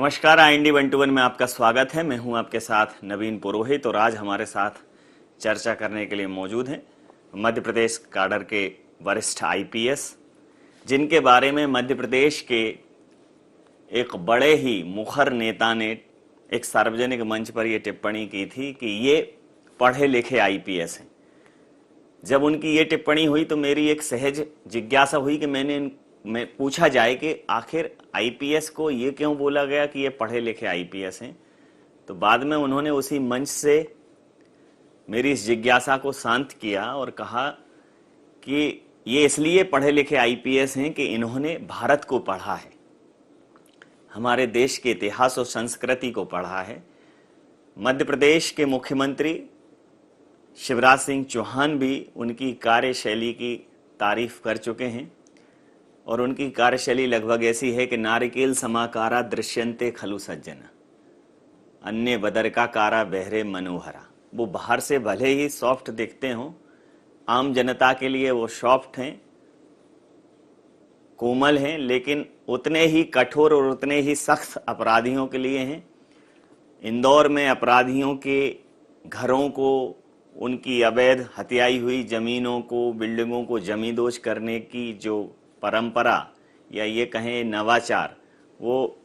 नमस्कार, IND 121 में आपका स्वागत है। मैं हूं आपके साथ नवीन पुरोहित और आज हमारे साथ चर्चा करने के लिए मौजूद हैं मध्य प्रदेश काडर के वरिष्ठ IPS, जिनके बारे में मध्य प्रदेश के एक बड़े ही मुखर नेता ने एक सार्वजनिक मंच पर यह टिप्पणी की थी कि ये पढ़े लिखे IPS हैं। जब उनकी ये टिप्पणी हुई तो मेरी एक सहज जिज्ञासा हुई कि मैं पूछा जाए कि आखिर IPS को ये क्यों बोला गया कि ये पढ़े लिखे IPS हैं। तो बाद में उन्होंने उसी मंच से मेरी इस जिज्ञासा को शांत किया और कहा कि ये इसलिए पढ़े लिखे IPS हैं कि इन्होंने भारत को पढ़ा है, हमारे देश के इतिहास और संस्कृति को पढ़ा है। मध्य प्रदेश के मुख्यमंत्री शिवराज सिंह चौहान भी उनकी कार्यशैली की तारीफ कर चुके हैं और उनकी कार्यशैली लगभग ऐसी है कि नारिकेल समाकारा दृश्यन्ते खलु सज्जन, अन्य बदरका कारा बहरे मनोहरा। वो बाहर से भले ही सॉफ्ट दिखते हों, आम जनता के लिए वो सॉफ्ट हैं, कोमल हैं, लेकिन उतने ही कठोर और उतने ही सख्त अपराधियों के लिए हैं। इंदौर में अपराधियों के घरों को, उनकी अवैध हत्याई हुई जमीनों को, बिल्डिंगों को जमींदोज करने की जो परंपरा या ये कहें नवाचार, वो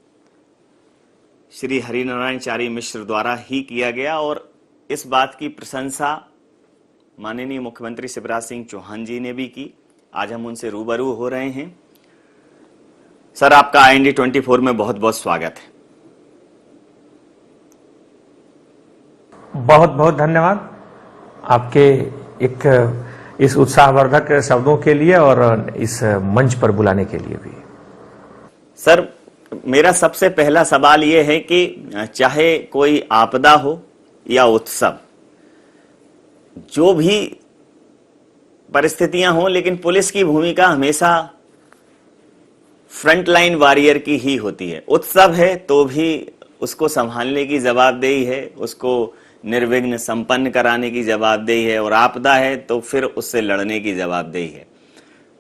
श्री हरिनारायणचारी मिश्र द्वारा ही किया गया और इस बात की प्रशंसा माननीय मुख्यमंत्री शिवराज सिंह चौहान जी ने भी की। आज हम उनसे रूबरू हो रहे हैं। सर, आपका IND 24 में बहुत बहुत स्वागत है। बहुत बहुत धन्यवाद आपके इस उत्साहवर्धक शब्दों के लिए और इस मंच पर बुलाने के लिए भी। सर, मेरा सबसे पहला सवाल ये है कि चाहे कोई आपदा हो या उत्सव, जो भी परिस्थितियां हों, लेकिन पुलिस की भूमिका हमेशा फ्रंटलाइन वॉरियर की ही होती है। उत्सव है तो भी उसको संभालने की जवाबदेही है, उसको निर्विघ्न संपन्न कराने की जवाबदेही है, और आपदा है तो फिर उससे लड़ने की जवाबदेही है।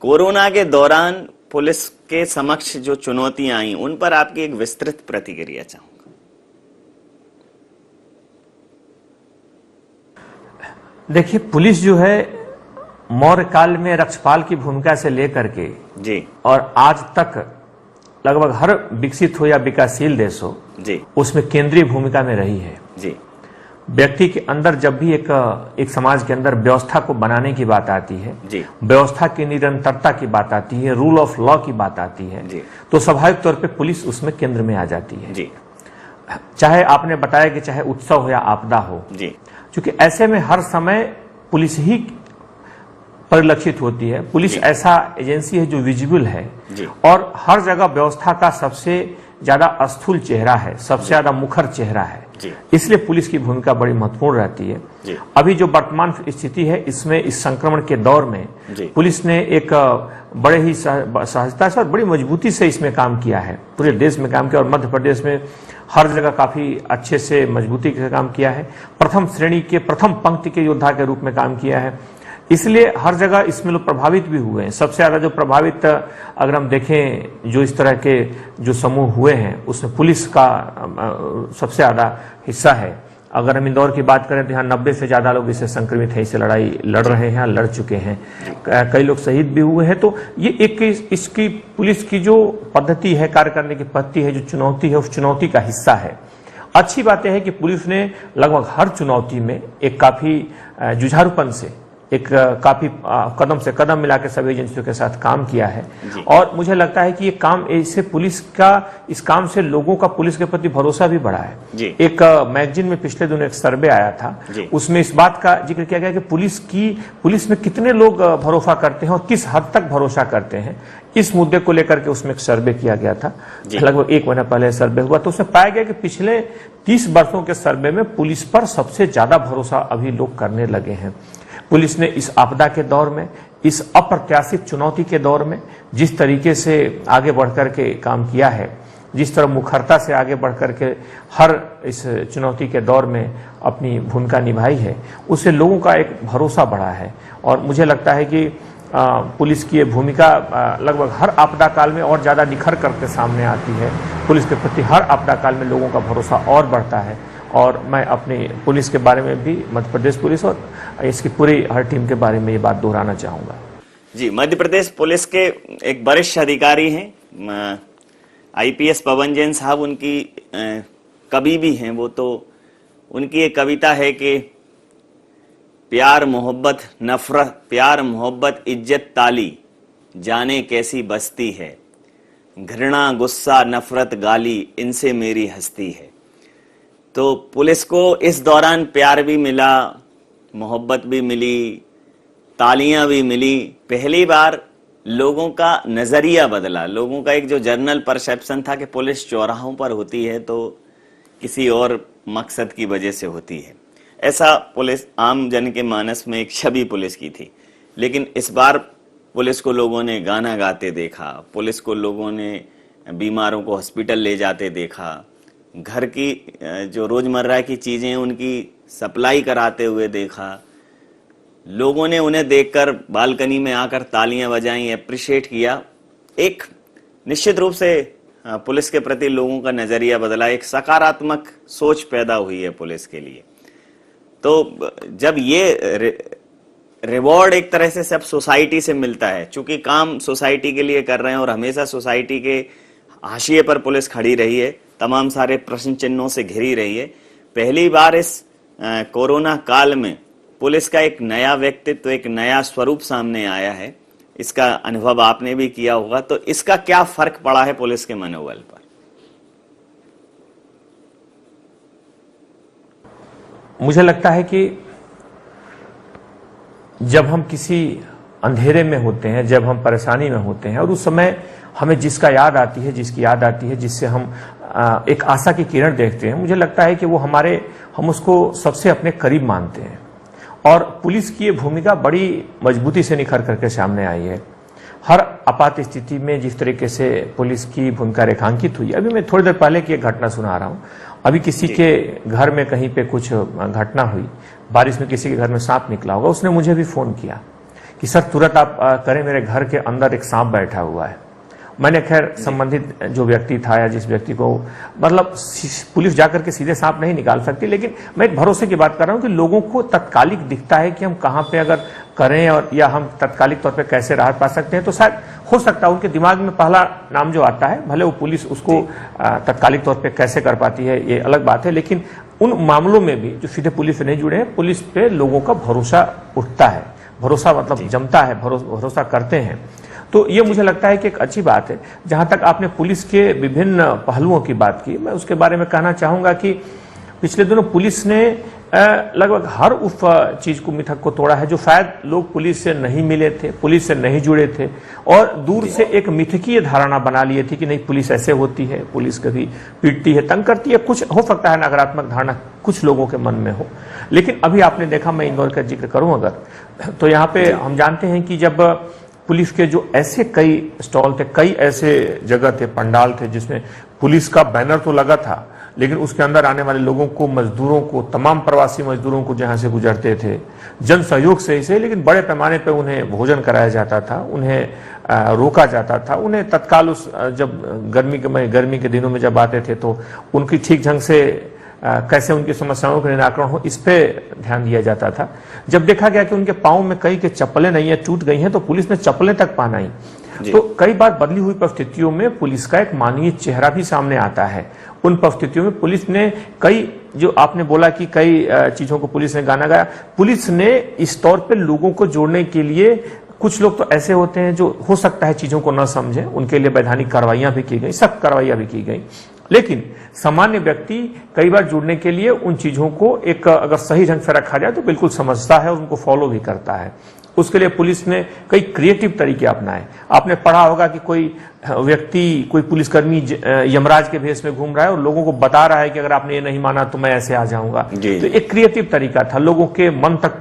कोरोना के दौरान पुलिस के समक्ष जो चुनौतियां आई, उन पर आपकी एक विस्तृत प्रतिक्रिया चाहूंगा। देखिए, पुलिस जो है मौर्य काल में रक्षपाल की भूमिका से लेकर के जी और आज तक लगभग हर विकसित हो या विकासशील देश हो जी, उसमें केंद्रीय भूमिका में रही है जी। व्यक्ति के अंदर जब भी एक समाज के अंदर व्यवस्था को बनाने की बात आती है, व्यवस्था की निरंतरता की बात आती है, रूल ऑफ लॉ की बात आती है, तो स्वाभाविक तौर पे पुलिस उसमें केंद्र में आ जाती है जी। चाहे आपने बताया कि चाहे उत्सव हो या आपदा हो जी, क्योंकि ऐसे में हर समय पुलिस ही परिलक्षित होती है। पुलिस ऐसा एजेंसी है जो विजिबल है और हर जगह व्यवस्था का सबसे ज्यादा स्थूल चेहरा है, सबसे ज्यादा मुखर चेहरा है, इसलिए पुलिस की भूमिका बड़ी महत्वपूर्ण रहती है। अभी जो वर्तमान स्थिति है, इसमें इस संक्रमण के दौर में पुलिस ने एक बड़े ही सहजता से और बड़ी मजबूती से इसमें काम किया है, पूरे देश में काम किया और मध्य प्रदेश में हर जगह काफी अच्छे से मजबूती से काम किया है। प्रथम श्रेणी के, प्रथम पंक्ति के योद्धा के रूप में काम किया है, इसलिए हर जगह इसमें लोग प्रभावित भी हुए हैं। सबसे ज्यादा जो प्रभावित अगर हम देखें, जो इस तरह के जो समूह हुए हैं, उसमें पुलिस का सबसे ज्यादा हिस्सा है। अगर हम इंदौर की बात करें तो यहाँ 90 से ज्यादा लोग इससे संक्रमित हैं, इससे लड़ाई लड़ रहे हैं, लड़ चुके हैं, कई लोग शहीद भी हुए हैं। तो ये एक इसकी पुलिस की जो पद्धति है, कार्य करने की पद्धति है, जो चुनौती है, उस चुनौती का हिस्सा है। अच्छी बात यह है कि पुलिस ने लगभग हर चुनौती में एक काफी जुझारूपन से, एक काफी कदम से कदम मिला के सभी एजेंसियों के साथ काम किया है और मुझे लगता है कि ये काम, इससे पुलिस का, इस काम से लोगों का पुलिस के प्रति भरोसा भी बढ़ा है। एक मैगजीन में पिछले दिनों एक सर्वे आया था, उसमें इस बात का जिक्र किया गया कि पुलिस में कितने लोग भरोसा करते हैं और किस हद तक भरोसा करते हैं, इस मुद्दे को लेकर के उसमें एक सर्वे किया गया था। लगभग 1 महीना पहले सर्वे हुआ तो उसमें पाया गया कि पिछले 30 वर्षों के सर्वे में पुलिस पर सबसे ज्यादा भरोसा अभी लोग करने लगे हैं। पुलिस ने इस आपदा के दौर में, इस अप्रत्याशित चुनौती के दौर में जिस तरीके से आगे बढ़कर के काम किया है, जिस तरह मुखरता से आगे बढ़कर के हर इस चुनौती के दौर में अपनी भूमिका निभाई है, उससे लोगों का एक भरोसा बढ़ा है। और मुझे लगता है कि पुलिस की ये भूमिका लगभग हर आपदा काल में और ज़्यादा निखर करके सामने आती है। पुलिस के प्रति हर आपदा काल में लोगों का भरोसा और बढ़ता है। और मैं अपनी पुलिस के बारे में भी, मध्य प्रदेश पुलिस और इसकी पूरी हर टीम के बारे में ये बात दोहराना चाहूँगा। जी, मध्य प्रदेश पुलिस के एक वरिष्ठ अधिकारी हैं IPS पवन जैन साहब, उनकी कवि भी हैं वो, तो उनकी एक कविता है कि प्यार मोहब्बत नफरत, प्यार मोहब्बत इज्जत ताली, जाने कैसी बस्ती है, घृणा गुस्सा नफरत गाली, इनसे मेरी हस्ती है। तो पुलिस को इस दौरान प्यार भी मिला, मोहब्बत भी मिली, तालियां भी मिली। पहली बार लोगों का नजरिया बदला। लोगों का एक जो जनरल परसेप्शन था कि पुलिस चौराहों पर होती है तो किसी और मकसद की वजह से होती है, ऐसा पुलिस आम जन के मानस में एक छवि पुलिस की थी। लेकिन इस बार पुलिस को लोगों ने गाना गाते देखा, पुलिस को लोगों ने बीमारों को हॉस्पिटल ले जाते देखा, घर की जो रोजमर्रा की चीजें उनकी सप्लाई कराते हुए देखा। लोगों ने उन्हें देखकर बालकनी में आकर तालियां बजाई, अप्रिशिएट किया। एक निश्चित रूप से पुलिस के प्रति लोगों का नजरिया बदला, एक सकारात्मक सोच पैदा हुई है पुलिस के लिए। तो जब ये रिवॉर्ड एक तरह से सब सोसाइटी से मिलता है, चूंकि काम सोसाइटी के लिए कर रहे हैं और हमेशा सोसाइटी के हाशिए पर पुलिस खड़ी रही है, तमाम सारे प्रश्न चिन्हों से घिरी रही है। पहली बार इस कोरोना काल में पुलिस का एक नया व्यक्तित्व, एक नया स्वरूप सामने आया है। इसका अनुभव आपने भी किया होगा, तो इसका क्या फर्क पड़ा है पुलिस के मनोबल पर? मुझे लगता है कि जब हम किसी अंधेरे में होते हैं, जब हम परेशानी में होते हैं और उस समय हमें जिसका याद आती है, जिसकी याद आती है, जिससे हम एक आशा की किरण देखते हैं, मुझे लगता है कि वो हम उसको सबसे अपने करीब मानते हैं। और पुलिस की ये भूमिका बड़ी मजबूती से निखर करके सामने आई है। हर आपात स्थिति में जिस तरीके से पुलिस की भूमिका रेखांकित हुई। अभी मैं थोड़ी देर पहले की एक घटना सुना रहा हूँ। अभी किसी के घर में कहीं पे कुछ घटना हुई, बारिश में किसी के घर में सांप निकला होगा, उसने मुझे भी फोन किया कि सर तुरंत आप करें, मेरे घर के अंदर एक सांप बैठा हुआ है। मैंने खैर संबंधित जो व्यक्ति था या जिस व्यक्ति को, मतलब पुलिस जाकर के सीधे सांप नहीं निकाल सकती, लेकिन मैं एक भरोसे की बात कर रहा हूं कि लोगों को तत्कालिक दिखता है कि हम कहां पे अगर करें और या हम तत्कालिक तौर पे कैसे राहत पा सकते हैं। तो शायद हो सकता है उनके दिमाग में पहला नाम जो आता है, भले वो पुलिस उसको तत्कालिक तौर पर कैसे कर पाती है ये अलग बात है, लेकिन उन मामलों में भी जो सीधे पुलिस से नहीं जुड़े हैं, पुलिस पे लोगों का भरोसा उठता है, भरोसा मतलब जमता है, भरोसा करते हैं। तो ये मुझे लगता है कि एक अच्छी बात है। जहां तक आपने पुलिस के विभिन्न पहलुओं की बात की, मैं उसके बारे में कहना चाहूंगा कि पिछले दिनों पुलिस ने लगभग हर उस चीज को, मिथक को तोड़ा है जो शायद लोग पुलिस से नहीं मिले थे, पुलिस से नहीं जुड़े थे और दूर से एक मिथकीय धारणा बना लिए थी कि नहीं पुलिस ऐसे होती है, पुलिस कभी पीटती है, तंग करती है। कुछ हो सकता है नकारात्मक धारणा कुछ लोगों के मन में हो, लेकिन अभी आपने देखा, मैं इंदौर का जिक्र करूं अगर, तो यहाँ पे हम जानते हैं कि जब पुलिस के जो ऐसे कई स्टॉल थे, कई ऐसे जगह थे, पंडाल थे जिसमें पुलिस का बैनर तो लगा था, लेकिन उसके अंदर आने वाले लोगों को, मजदूरों को, तमाम प्रवासी मजदूरों को जहां से गुजरते थे, जन सहयोग से ही, लेकिन बड़े पैमाने पर उन्हें भोजन कराया जाता था, उन्हें रोका जाता था, उन्हें तत्काल उस जब गर्मी के दिनों में जब आते थे तो उनकी ठीक ढंग से कैसे उनकी समस्याओं का निराकरण हो, इस पे ध्यान दिया जाता था। जब देखा गया कि उनके पाँव में कई के चप्पलें नहीं है, टूट गई हैं, तो पुलिस ने चप्पलें तक पहनाई। तो कई बार बदली हुई परिस्थितियों में पुलिस का एक मानवीय चेहरा भी सामने आता है। उन परिस्थितियों में पुलिस ने कई, जो आपने बोला कि कई चीजों को पुलिस ने गाना गाया, पुलिस ने इस तौर पे लोगों को जोड़ने के लिए, कुछ लोग तो ऐसे होते हैं जो हो सकता है चीजों को न समझें, उनके लिए वैधानिक कार्रवाइयां भी की गई, सख्त कार्रवाइयां भी की गई, लेकिन सामान्य व्यक्ति कई बार जुड़ने के लिए उन चीजों को एक अगर सही ढंग से रखा जाए तो बिल्कुल समझता है और उनको फॉलो भी करता है। उसके लिए पुलिस ने कई क्रिएटिव तरीके अपनाए। आपने पढ़ा होगा कि कोई व्यक्ति, कोई पुलिसकर्मी यमराज के भेष में घूम रहा है और लोगों को बता रहा है कि अगर आपने ये नहीं माना तो मैं ऐसे आ जाऊंगा। तो एक क्रिएटिव तरीका था लोगों के मन तक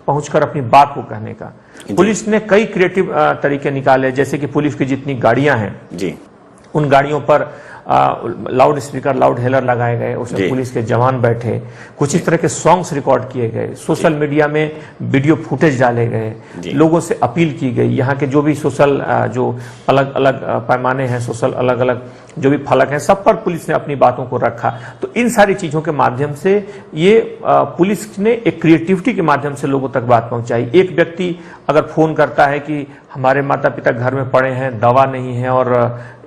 पहुंचकर अपनी बात को कहने का। पुलिस ने कई क्रिएटिव तरीके निकाले, जैसे कि पुलिस की जितनी गाड़ियां हैं, उन गाड़ियों पर लाउड स्पीकर, लाउड हेलर लगाए गए, उसमें पुलिस के जवान बैठे, कुछ इस तरह के सॉन्ग्स रिकॉर्ड किए गए, सोशल मीडिया में वीडियो फुटेज डाले गए, लोगों से अपील की गई, यहाँ के जो भी सोशल जो अलग अलग पैमाने हैं, सोशल अलग अलग जो भी फलक हैं, सब पर पुलिस ने अपनी बातों को रखा। तो इन सारी चीजों के माध्यम से ये पुलिस ने एक क्रिएटिविटी के माध्यम से लोगों तक बात पहुंचाई। एक व्यक्ति अगर फोन करता है कि हमारे माता पिता घर में पड़े हैं, दवा नहीं है और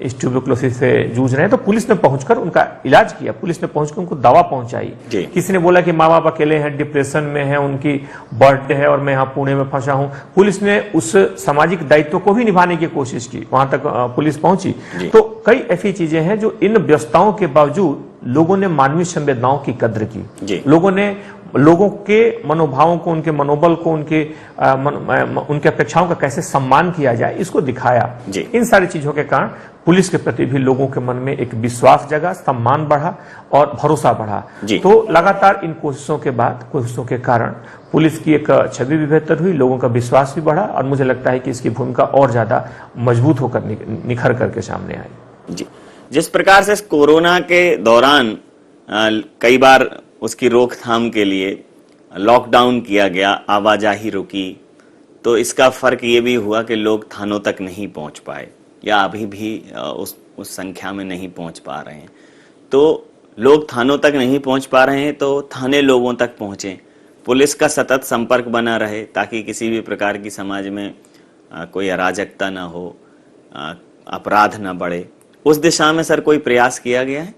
इस ट्यूबरकुलोसिस से जूझ रहे हैं, तो पुलिस ने पहुंचकर उनका इलाज किया, पुलिस ने पहुंचकर उनको दवा पहुंचाई। किसी ने बोला कि माँ बाप अकेले हैं, डिप्रेशन में है, उनकी बर्थडे है और मैं यहाँ पुणे में फंसा हूं, पुलिस ने उस सामाजिक दायित्व को भी निभाने की कोशिश की, वहां तक पुलिस पहुंची। तो कई ऐसी चीजें हैं जो इन व्यस्तताओं के बावजूद लोगों ने मानवीय संवेदनाओं की कद्र की, लोगों ने लोगों के मनोभावों को, उनके मनोबल को, उनके अपेक्षाओं का कैसे सम्मान किया जाए, इसको दिखाया। इन सारी चीजों के कारण पुलिस के प्रति भी लोगों के मन में एक विश्वास जगा, सम्मान बढ़ा और भरोसा बढ़ा। तो लगातार इन कोशिशों के बाद, कोशिशों के कारण पुलिस की एक छवि भी बेहतर हुई, लोगों का विश्वास भी बढ़ा और मुझे लगता है कि इसकी भूमिका और ज्यादा मजबूत होकर निखर करके सामने आई। जी, जिस प्रकार से कोरोना के दौरान कई बार उसकी रोकथाम के लिए लॉकडाउन किया गया, आवाजाही रुकी, तो इसका फर्क ये भी हुआ कि लोग थानों तक नहीं पहुंच पाए या अभी भी उस संख्या में नहीं पहुंच पा रहे हैं। तो लोग थानों तक नहीं पहुंच पा रहे हैं तो थाने लोगों तक पहुंचे, पुलिस का सतत संपर्क बना रहे ताकि किसी भी प्रकार की समाज में कोई अराजकता ना हो, अपराध ना बढ़े। उस दिशा में सर कोई प्रयास किया गया है?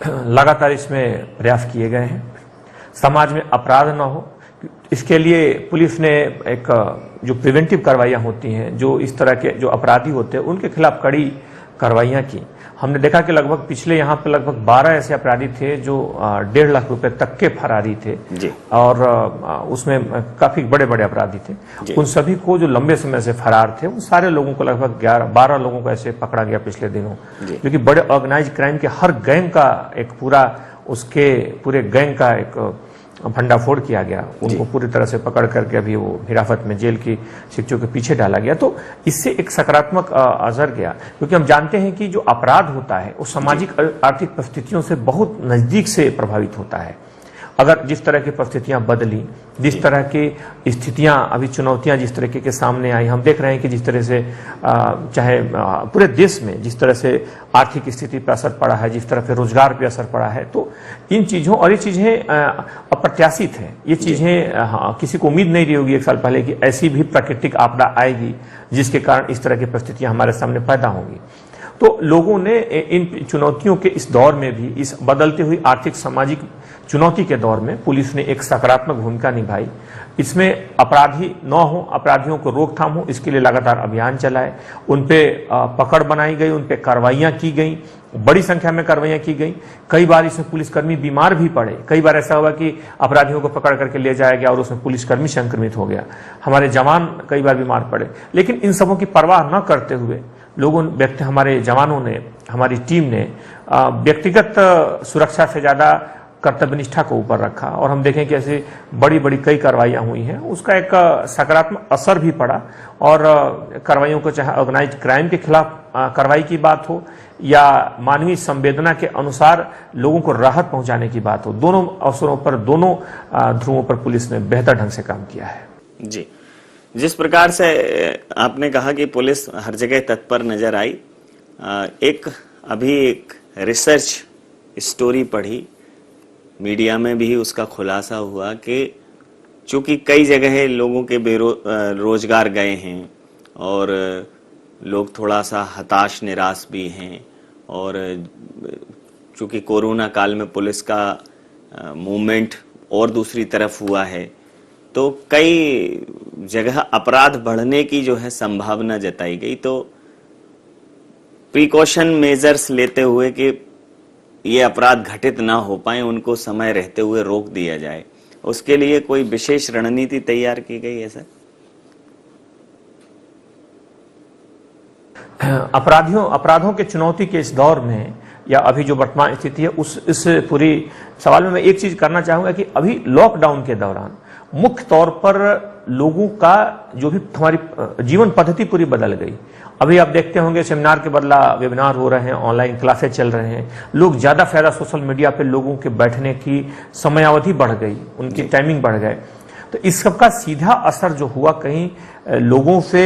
लगातार इसमें प्रयास किए गए हैं, समाज में अपराध न हो इसके लिए पुलिस ने एक जो प्रिवेंटिव कार्रवाइयां होती हैं, जो इस तरह के जो अपराधी होते हैं उनके खिलाफ कड़ी कार्रवाइयां की। हमने देखा कि लगभग पिछले यहाँ पे लगभग 12 ऐसे अपराधी थे जो 1.5 लाख रुपए तक के फरारी थे और उसमें काफी बड़े बड़े अपराधी थे। उन सभी को जो लंबे समय से फरार थे, उन सारे लोगों को लगभग 12 लोगों को ऐसे पकड़ा गया पिछले दिनों, क्योंकि बड़े ऑर्गेनाइज क्राइम के हर गैंग का एक उसके पूरे गैंग का एक भंडाफोड़ किया गया, उनको पूरी तरह से पकड़ करके अभी वो हिरासत में जेल की शिक्षों के पीछे डाला गया। तो इससे एक सकारात्मक असर गया, क्योंकि हम जानते हैं कि जो अपराध होता है वो सामाजिक आर्थिक परिस्थितियों से बहुत नजदीक से प्रभावित होता है। अगर जिस तरह की परिस्थितियां बदली, जिस तरह की स्थितियां अभी चुनौतियां जिस तरीके के सामने आई, हम देख रहे हैं कि जिस तरह से चाहे पूरे देश में जिस तरह से आर्थिक स्थिति पर असर पड़ा है, जिस तरह से रोजगार पर असर पड़ा है, तो इन चीजों और ये चीजें अप्रत्याशित है। ये चीजें किसी को उम्मीद नहीं रही होगी 1 साल पहले कि ऐसी भी प्राकृतिक आपदा आएगी जिसके कारण इस तरह की परिस्थितियां हमारे सामने पैदा होंगी। तो लोगों ने इन चुनौतियों के इस दौर में भी, इस बदलते हुई आर्थिक सामाजिक चुनौती के दौर में पुलिस ने एक सकारात्मक भूमिका निभाई। इसमें अपराधी न हो, अपराधियों को रोकथाम हो, इसके लिए लगातार अभियान चलाए, उन पे पकड़ बनाई गई, उन पे कार्रवाइयां की गई, बड़ी संख्या में कार्रवाइयां की गई। कई बार इसमें पुलिसकर्मी बीमार भी पड़े, कई बार ऐसा हुआ कि अपराधियों को पकड़ करके ले जाया गया और उसमें पुलिसकर्मी संक्रमित हो गया, हमारे जवान कई बार बीमार पड़े। लेकिन इन सबों की परवाह न करते हुए हमारे जवानों ने, हमारी टीम ने व्यक्तिगत सुरक्षा से ज्यादा कर्तव्यनिष्ठा को ऊपर रखा और हम देखें कि ऐसी बड़ी बड़ी कई कार्रवाइयां हुई हैं, उसका एक सकारात्मक असर भी पड़ा। और कार्रवाइयों को चाहे ऑर्गेनाइज क्राइम के खिलाफ कार्रवाई की बात हो या मानवीय संवेदना के अनुसार लोगों को राहत पहुंचाने की बात हो, दोनों अवसरों पर, दोनों ध्रुवों पर पुलिस ने बेहतर ढंग से काम किया है। जी, जिस प्रकार से आपने कहा कि पुलिस हर जगह तत्पर नजर आई, अभी एक रिसर्च स्टोरी पढ़ी, मीडिया में भी उसका खुलासा हुआ कि चूंकि कई जगह लोगों के रोजगार गए हैं और लोग थोड़ा सा हताश निराश भी हैं, और चूंकि कोरोना काल में पुलिस का मूवमेंट और दूसरी तरफ हुआ है, तो कई जगह अपराध बढ़ने की जो है संभावना जताई गई। तो प्रिकॉशन मेजर्स लेते हुए कि ये अपराध घटित ना हो पाए, उनको समय रहते हुए रोक दिया जाए, उसके लिए कोई विशेष रणनीति तैयार की गई है सर? अपराधों के चुनौती के इस दौर में या अभी जो वर्तमान स्थिति है, इस पूरी सवाल में मैं एक चीज करना चाहूंगा कि अभी लॉकडाउन के दौरान मुख्य तौर पर लोगों का जो भी हमारी जीवन पद्धति पूरी बदल गई। अभी आप देखते होंगे सेमिनार के बदला वेबिनार हो रहे हैं, ऑनलाइन क्लासेस चल रहे हैं, लोग ज्यादा फायदा सोशल मीडिया पे लोगों के बैठने की समयावधि बढ़ गई, उनकी टाइमिंग बढ़ गए। तो इस सब का सीधा असर जो हुआ कहीं लोगों से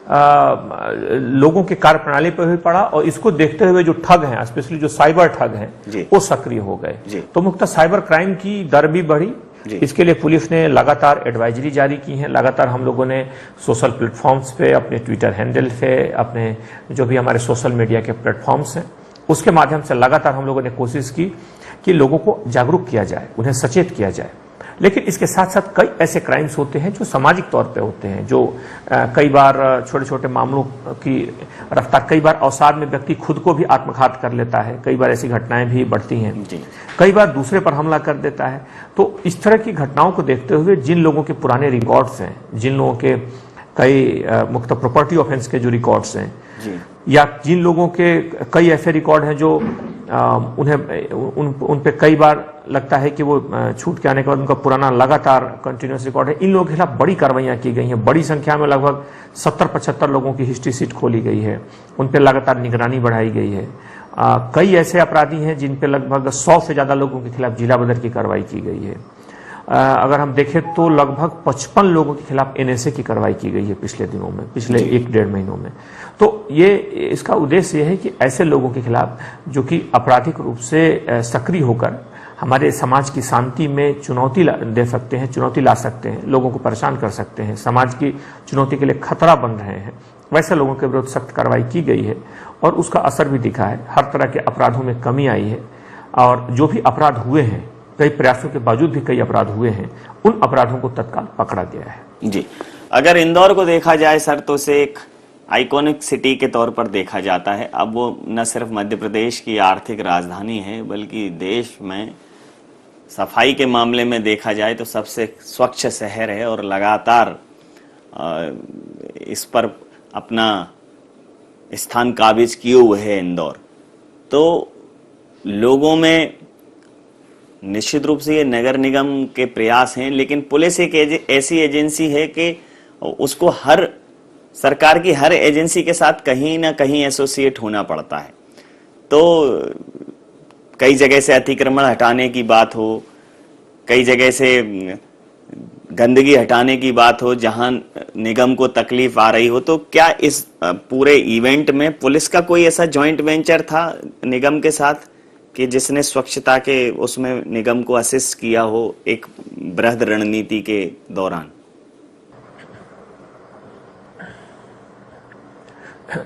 लोगों के कार्य प्रणाली पर भी पड़ा, और इसको देखते हुए जो ठग हैं, स्पेशली जो साइबर ठग हैं, वो सक्रिय हो गए। तो मुख्यतः साइबर क्राइम की दर भी बढ़ी। इसके लिए पुलिस ने लगातार एडवाइजरी जारी की है। लगातार हम लोगों ने सोशल प्लेटफॉर्म्स पे, अपने ट्विटर हैंडल पे, अपने जो भी हमारे सोशल मीडिया के प्लेटफॉर्म्स हैं, उसके माध्यम से लगातार हम लोगों ने कोशिश की कि लोगों को जागरूक किया जाए, उन्हें सचेत किया जाए। लेकिन इसके साथ साथ कई ऐसे क्राइम्स होते हैं जो सामाजिक तौर पे होते हैं, जो कई बार छोटे छोटे मामलों की रफ्तार, कई बार अवसाद में व्यक्ति खुद को भी आत्मघात कर लेता है, कई बार ऐसी घटनाएं भी बढ़ती हैं, कई बार दूसरे पर हमला कर देता है। तो इस तरह की घटनाओं को देखते हुए जिन लोगों के पुराने रिकॉर्ड्स हैं, जिन लोगों के कई मुख्य प्रॉपर्टी ऑफेंस के जो रिकॉर्ड्स हैं, या जिन लोगों के कई ऐसे रिकॉर्ड हैं जो उन पे कई बार लगता है कि वो छूट के आने के बाद उनका पुराना लगातार कंटिन्यूस रिकॉर्ड है, इन लोगों के खिलाफ बड़ी कार्रवाइयां की गई हैं। बड़ी संख्या में लगभग 70-75 लोगों की हिस्ट्री शीट खोली गई है, उन पे लगातार निगरानी बढ़ाई गई है। कई ऐसे अपराधी हैं जिन पे लगभग 100 से ज्यादा लोगों के खिलाफ जिला बदर की कार्रवाई की गई है। अगर हम देखें तो लगभग 55 लोगों के खिलाफ एनएसए की कार्रवाई की गई है पिछले दिनों में, पिछले 1-1.5 महीनों में। तो ये इसका उद्देश्य ये है कि ऐसे लोगों के खिलाफ जो कि आपराधिक रूप से सक्रिय होकर हमारे समाज की शांति में चुनौती दे सकते हैं, चुनौती ला सकते हैं, लोगों को परेशान कर सकते हैं, समाज की चुनौती के लिए खतरा बन रहे हैं, वैसे लोगों के विरुद्ध सख्त कार्रवाई की गई है और उसका असर भी दिखा है। हर तरह के अपराधों में कमी आई है और जो भी अपराध हुए हैं, कई प्रयासों के बावजूद भी कई अपराध हुए हैं, उन अपराधों को तत्काल पकड़ा गया है। जी, अगर इंदौर को देखा जाए सर तो उसे एक आइकॉनिक सिटी के तौर पर देखा जाता है। अब वो न सिर्फ मध्य प्रदेश की आर्थिक राजधानी है बल्कि देश में सफाई के मामले में देखा जाए तो सबसे स्वच्छ शहर है और लगातार इस पर अपना स्थान काबिज किए हुए है इंदौर। तो लोगों में निश्चित रूप से ये नगर निगम के प्रयास हैं, लेकिन पुलिस एक ऐसी एजेंसी है कि उसको हर सरकार की हर एजेंसी के साथ कहीं ना कहीं एसोसिएट होना पड़ता है। तो कई जगह से अतिक्रमण हटाने की बात हो, कई जगह से गंदगी हटाने की बात हो जहां निगम को तकलीफ आ रही हो, तो क्या इस पूरे इवेंट में पुलिस का कोई ऐसा जॉइंट वेंचर था निगम के साथ कि जिसने स्वच्छता के उसमें निगम को असिस्ट किया हो एक बृहद रणनीति के दौरान?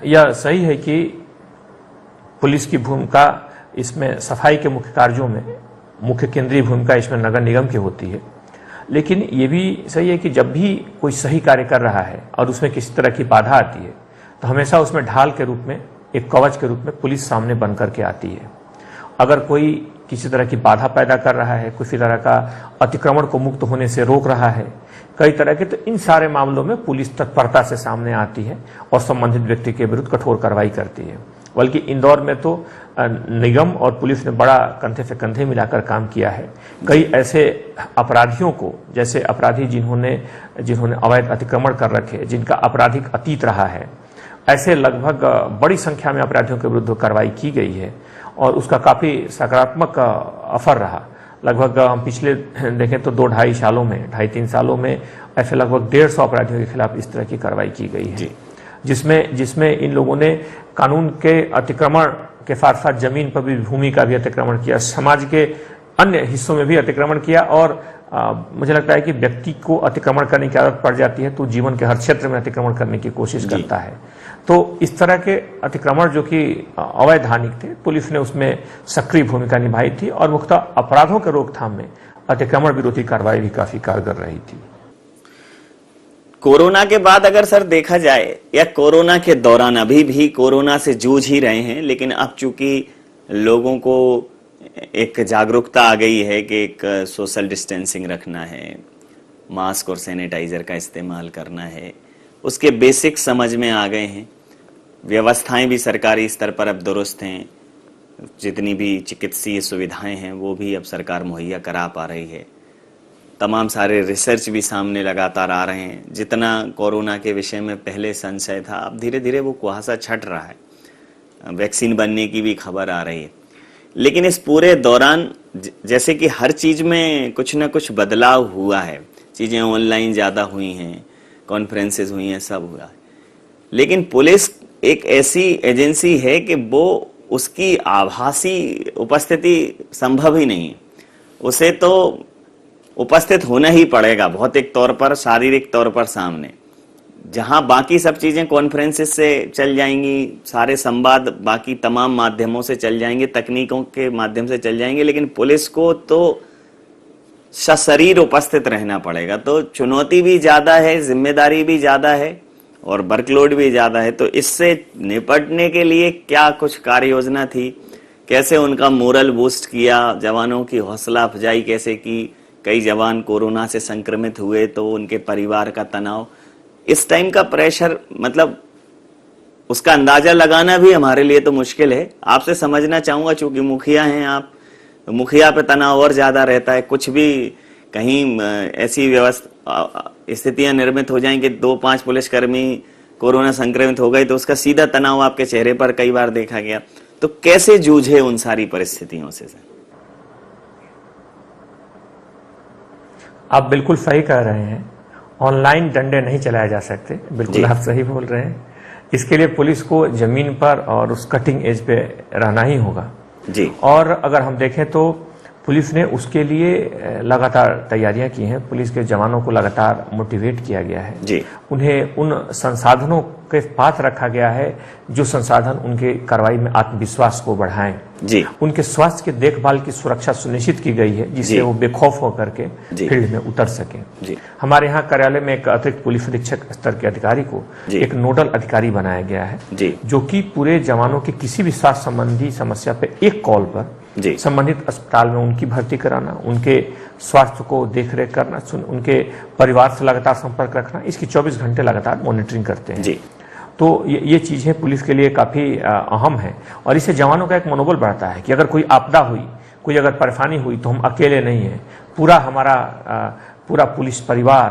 यह सही है कि पुलिस की भूमिका इसमें सफाई के मुख्य कार्यों में मुख्य केंद्रीय भूमिका इसमें नगर निगम की होती है, लेकिन ये भी सही है कि जब भी कोई सही कार्य कर रहा है और उसमें किसी तरह की बाधा आती है तो हमेशा उसमें ढाल के रूप में, एक कवच के रूप में पुलिस सामने बन करके आती है। अगर कोई किसी तरह की बाधा पैदा कर रहा है, किसी तरह का अतिक्रमण को मुक्त होने से रोक रहा है, कई तरह के, तो इन सारे मामलों में पुलिस तत्परता से सामने आती है और संबंधित व्यक्ति के विरुद्ध कठोर कार्रवाई करती है। बल्कि इंदौर में तो निगम और पुलिस ने बड़ा कंधे से कंधे मिलाकर काम किया है। कई ऐसे अपराधियों को, जैसे अपराधी जिन्होंने अवैध अतिक्रमण कर रखे, जिनका आपराधिक अतीत रहा है, ऐसे लगभग बड़ी संख्या में अपराधियों के विरुद्ध कार्रवाई की गई है और उसका काफी सकारात्मक असर रहा। लगभग हम पिछले देखें तो 2-2.5 सालों में, 2.5-3 सालों में ऐसे लगभग 150 अपराधियों के खिलाफ इस तरह की कार्रवाई की गई है, जिसमें इन लोगों ने कानून के अतिक्रमण के साथ साथ जमीन पर भी, भूमि का भी अतिक्रमण किया, समाज के अन्य हिस्सों में भी अतिक्रमण किया। और मुझे लगता है कि व्यक्ति को अतिक्रमण करने की आदत पड़ जाती है तो जीवन के हर क्षेत्र में अतिक्रमण करने की कोशिश करता है। तो इस तरह के अतिक्रमण जो कि अवैधानिक थे, पुलिस ने उसमें सक्रिय भूमिका निभाई थी और मुख्यतः अपराधों के रोकथाम में अतिक्रमण विरोधी कार्रवाई भी काफी कारगर रही थी। कोरोना के बाद अगर सर देखा जाए, या कोरोना के दौरान, अभी भी कोरोना से जूझ ही रहे हैं, लेकिन अब चूंकि लोगों को एक जागरूकता आ गई है कि एक सोशल डिस्टेंसिंग रखना है, मास्क और सैनिटाइजर का इस्तेमाल करना है, उसके बेसिक समझ में आ गए हैं। व्यवस्थाएं भी सरकारी स्तर पर अब दुरुस्त हैं, जितनी भी चिकित्सीय सुविधाएं हैं वो भी अब सरकार मुहैया करा पा रही है। तमाम सारे रिसर्च भी सामने लगातार आ रहे हैं। जितना कोरोना के विषय में पहले संशय था, अब धीरे धीरे वो कुहासा छट रहा है। वैक्सीन बनने की भी खबर आ रही है। लेकिन इस पूरे दौरान जैसे कि हर चीज में कुछ ना कुछ बदलाव हुआ है, चीजें ऑनलाइन ज्यादा हुई हैं, कॉन्फ्रेंसेस हुई हैं, सब हुआ है। लेकिन पुलिस एक ऐसी एजेंसी है कि वो उसकी आभासी उपस्थिति संभव ही नहीं है। उसे तो उपस्थित होना ही पड़ेगा भौतिक तौर पर, शारीरिक तौर पर सामने। जहां बाकी सब चीजें कॉन्फ्रेंसेस से चल जाएंगी, सारे संवाद बाकी तमाम माध्यमों से चल जाएंगे, तकनीकों के माध्यम से चल जाएंगे, लेकिन पुलिस को तो सशरीर उपस्थित रहना पड़ेगा। तो चुनौती भी ज्यादा है, जिम्मेदारी भी ज्यादा है और वर्कलोड भी ज्यादा है। तो इससे निपटने के लिए क्या कुछ कार्य योजना थी? कैसे उनका मोरल बूस्ट किया? जवानों की हौसला अफजाई कैसे की? कई जवान कोरोना से संक्रमित हुए तो उनके परिवार का तनाव, इस टाइम का प्रेशर, मतलब उसका अंदाजा लगाना भी हमारे लिए तो मुश्किल है। आपसे समझना चाहूंगा, चूंकि मुखिया हैं आप, तो मुखिया पे तनाव और ज्यादा रहता है। कुछ भी कहीं ऐसी व्यवस्था स्थितियां निर्मित हो जाएं कि 2-5 पुलिसकर्मी कोरोना संक्रमित हो गए तो उसका सीधा तनाव आपके चेहरे पर कई बार देखा गया। तो कैसे जूझे उन सारी परिस्थितियों से? आप बिल्कुल सही कह रहे हैं, ऑनलाइन डंडे नहीं चलाए जा सकते, बिल्कुल आप सही बोल रहे हैं। इसके लिए पुलिस को जमीन पर और उस कटिंग एज पे रहना ही होगा जी। और अगर हम देखें तो पुलिस ने उसके लिए लगातार तैयारियां की हैं। पुलिस के जवानों को लगातार मोटिवेट किया गया है जी। उन्हें उन संसाधनों के पास रखा गया है जो संसाधन उनके कार्रवाई में आत्मविश्वास को बढ़ाएं जी। उनके स्वास्थ्य के देखभाल की सुरक्षा सुनिश्चित की गई है जिससे वो बेखौफ होकर के फील्ड में उतर सके जी। हमारे यहाँ कार्यालय में एक अतिरिक्त पुलिस अधीक्षक स्तर के अधिकारी को एक नोडल अधिकारी बनाया गया है जी। जो कि पूरे जवानों की किसी भी स्वास्थ्य संबंधी समस्या पे एक कॉल पर संबंधित अस्पताल में उनकी भर्ती कराना, उनके स्वास्थ्य को देखरेख करना, उनके परिवार से लगातार संपर्क रखना, इसकी 24 घंटे लगातार मॉनिटरिंग करते हैं जी। तो ये चीजें पुलिस के लिए काफी अहम है और इससे जवानों का एक मनोबल बढ़ता है कि अगर कोई आपदा हुई, कोई अगर परेशानी हुई तो हम अकेले नहीं हैं, पूरा हमारा पूरा पुलिस परिवार,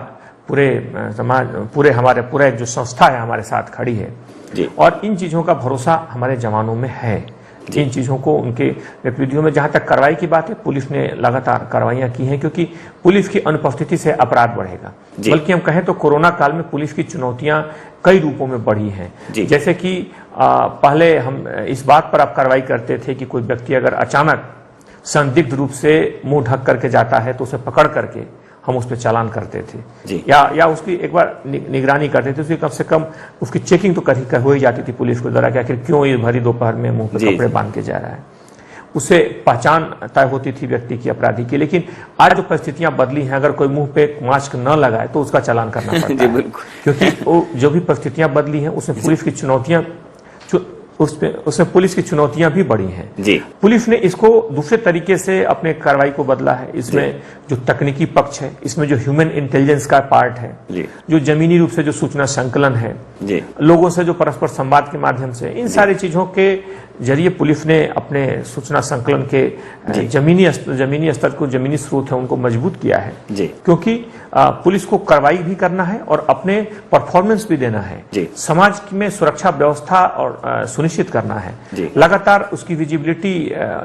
पूरे समाज, पूरा एक जो संस्था है हमारे साथ खड़ी है जी। और इन चीजों का भरोसा हमारे जवानों में है। इन चीजों को उनके गतिविधियों में, जहां तक कार्रवाई की बात है, पुलिस ने लगातार कार्रवाइयां की हैं क्योंकि पुलिस की अनुपस्थिति से अपराध बढ़ेगा। बल्कि हम कहें तो कोरोना काल में पुलिस की चुनौतियां कई रूपों में बढ़ी हैं। जैसे कि पहले हम इस बात पर अब कार्रवाई करते थे कि कोई व्यक्ति अगर अचानक संदिग्ध रूप से मुंह ढक करके जाता है तो उसे पकड़ करके हम उस पर चालान करते थे या उसकी एक बार निगरानी करते थे, उसकी कम से कम उसकी चेकिंग तो हो ही जाती थी पुलिस के द्वारा कि आखिर क्यों ये भरी दोपहर में मुंह पे कपड़े बांध के जा रहा है। उससे पहचान तय होती थी व्यक्ति की, अपराधी की। लेकिन आज जो परिस्थितियां बदली हैं, अगर कोई मुंह पे मास्क न लगाए तो उसका चालान करना पड़ता है क्योंकि वो जो भी परिस्थितियां बदली हैं उसमें पुलिस की चुनौतियां उसमें पुलिस की चुनौतियां भी बढ़ी हैं जी। पुलिस ने इसको दूसरे तरीके से अपने कार्रवाई को बदला है। इसमें जो तकनीकी पक्ष है, इसमें जो ह्यूमन इंटेलिजेंस का पार्ट है जी। जो जमीनी रूप से जो सूचना संकलन है जी। लोगों से जो परस्पर संवाद के माध्यम से, इन सारी चीजों के जरिए पुलिस ने अपने सूचना संकलन के जमीनी स्तर को, जमीनी स्रोत है उनको मजबूत किया है जी। क्योंकि पुलिस को कार्रवाई भी करना है और अपने परफॉर्मेंस भी देना है जी। समाज में सुरक्षा व्यवस्था और सुनिश्चित करना है, लगातार उसकी विजिबिलिटी,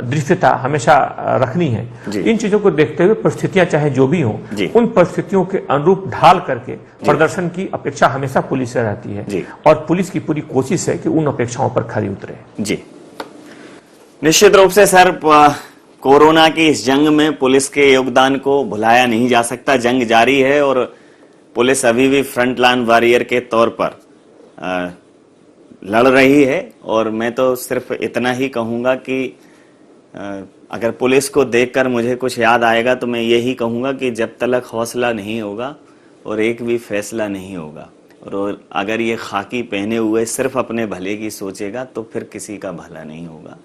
दृश्यता हमेशा रखनी है। इन चीजों को देखते हुए परिस्थितियां चाहे जो भी हों, उन परिस्थितियों के अनुरूप ढाल करके प्रदर्शन की अपेक्षा हमेशा पुलिस से रहती है और पुलिस की पूरी कोशिश है कि उन अपेक्षाओं पर खरी उतरे जी। निश्चित रूप से सर, कोरोना की इस जंग में पुलिस के योगदान को भुलाया नहीं जा सकता। जंग जारी है और पुलिस अभी भी फ्रंट लाइन वॉरियर के तौर पर लड़ रही है। और मैं तो सिर्फ इतना ही कहूंगा कि अगर पुलिस को देखकर मुझे कुछ याद आएगा तो मैं यही कहूंगा कि जब तक हौसला नहीं होगा और एक भी फैसला नहीं होगा, और अगर ये खाकी पहने हुए सिर्फ अपने भले की सोचेगा तो फिर किसी का भला नहीं होगा।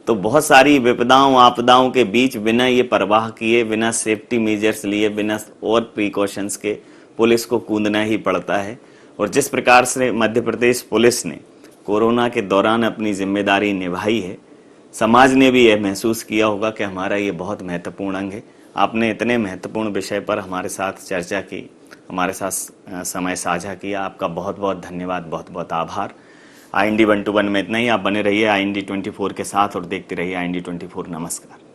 तो बहुत सारी विपदाओं, आपदाओं के बीच बिना ये परवाह किए, बिना सेफ्टी मेजर्स लिए, बिना और प्रिकॉशंस के पुलिस को कूदना ही पड़ता है। और जिस प्रकार से मध्य प्रदेश पुलिस ने कोरोना के दौरान अपनी जिम्मेदारी निभाई है, समाज ने भी यह महसूस किया होगा कि हमारा ये बहुत महत्वपूर्ण अंग है। आपने इतने महत्वपूर्ण विषय पर हमारे साथ चर्चा की, हमारे साथ समय साझा किया। आपका बहुत बहुत धन्यवाद, बहुत बहुत आभार। IND 121 में इतना ही। आप बने रहिए IND 24 के साथ और देखते रहिए IND 24। नमस्कार।